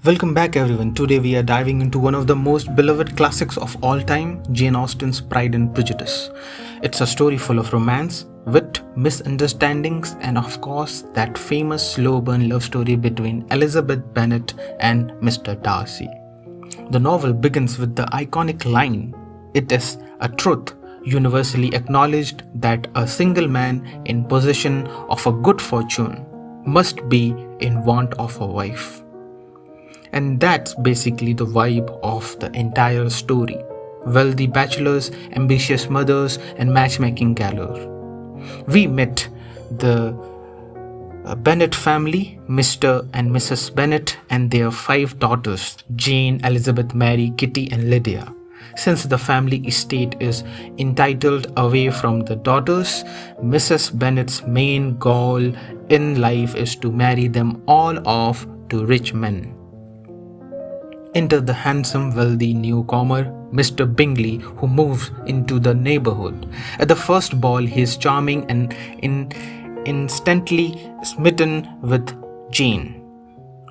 Welcome back everyone. Today we are diving into one of the most beloved classics of all time, Jane Austen's Pride and Prejudice. It's a story full of romance, wit, misunderstandings, and of course that famous slow burn love story between Elizabeth Bennet and Mr. Darcy. The novel begins with the iconic line, "It is a truth universally acknowledged that a single man in possession of a good fortune must be in want of a wife." And that's basically the vibe of the entire story. Wealthy bachelors, ambitious mothers, and matchmaking galore. We met the Bennet family, Mr. and Mrs. Bennet, and their 5 daughters, Jane, Elizabeth, Mary, Kitty, and Lydia. Since the family estate is entitled away from the daughters, Mrs. Bennet's main goal in life is to marry them all off to rich men. Enter the handsome, wealthy newcomer, Mr. Bingley, who moves into the neighborhood. At the first ball, he is charming and instantly smitten with Jane,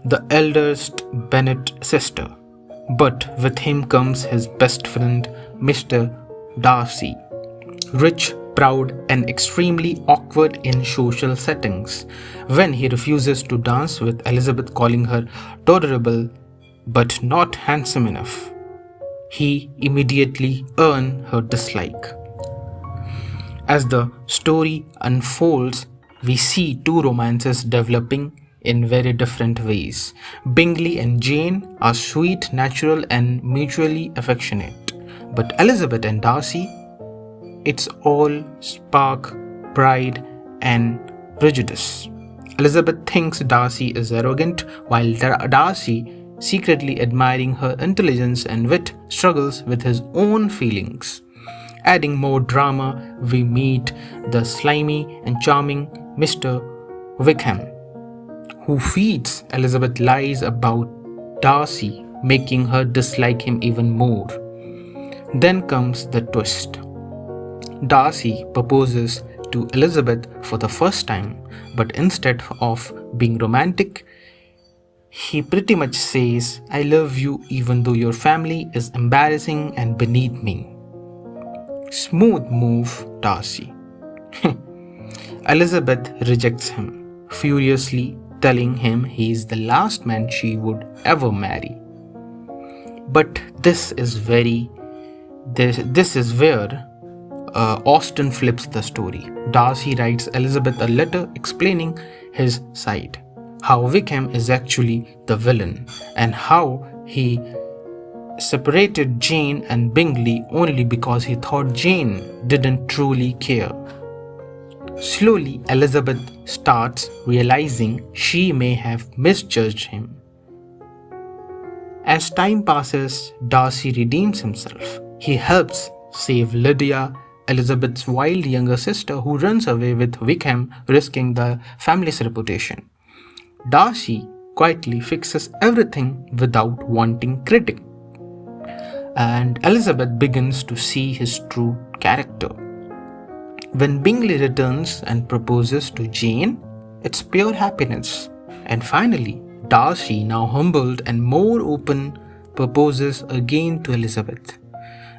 the eldest Bennet sister. But with him comes his best friend, Mr. Darcy, rich, proud, and extremely awkward in social settings. When he refuses to dance with Elizabeth, calling her tolerable but not handsome enough, he immediately earns her dislike. As the story unfolds, we see two romances developing in very different ways. Bingley and Jane are sweet, natural, and mutually affectionate. But Elizabeth and Darcy, it's all spark, pride, and prejudice. Elizabeth thinks Darcy is arrogant, while Darcy, secretly admiring her intelligence and wit, struggles with his own feelings. Adding more drama, we meet the slimy and charming Mr. Wickham, who feeds Elizabeth lies about Darcy, making her dislike him even more. Then comes the twist. Darcy proposes to Elizabeth for the first time, but instead of being romantic, he pretty much says, "I love you even though your family is embarrassing and beneath me." Smooth move, Darcy. Elizabeth rejects him, furiously telling him he is the last man she would ever marry. But this is where Austen flips the story. Darcy writes Elizabeth a letter explaining his side, how Wickham is actually the villain, and how he separated Jane and Bingley only because he thought Jane didn't truly care. Slowly, Elizabeth starts realizing she may have misjudged him. As time passes, Darcy redeems himself. He helps save Lydia, Elizabeth's wild younger sister, who runs away with Wickham, risking the family's reputation. Darcy quietly fixes everything without wanting credit, and Elizabeth begins to see his true character. When Bingley returns and proposes to Jane, it's pure happiness. And finally, Darcy, now humbled and more open, proposes again to Elizabeth,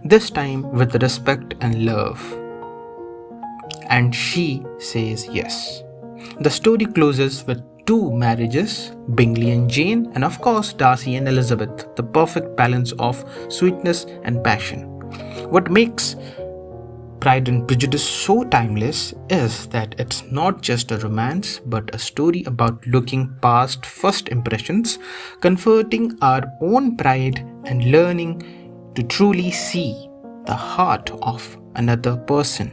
this time with respect and love. And she says yes. The story closes with 2 marriages, Bingley and Jane, and of course Darcy and Elizabeth, the perfect balance of sweetness and passion. What makes Pride and Prejudice so timeless is that it's not just a romance, but a story about looking past first impressions, converting our own pride, and learning to truly see the heart of another person.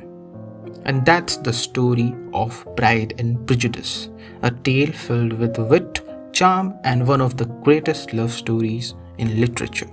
And that's the story of Pride and Prejudice, a tale filled with wit, charm, and one of the greatest love stories in literature.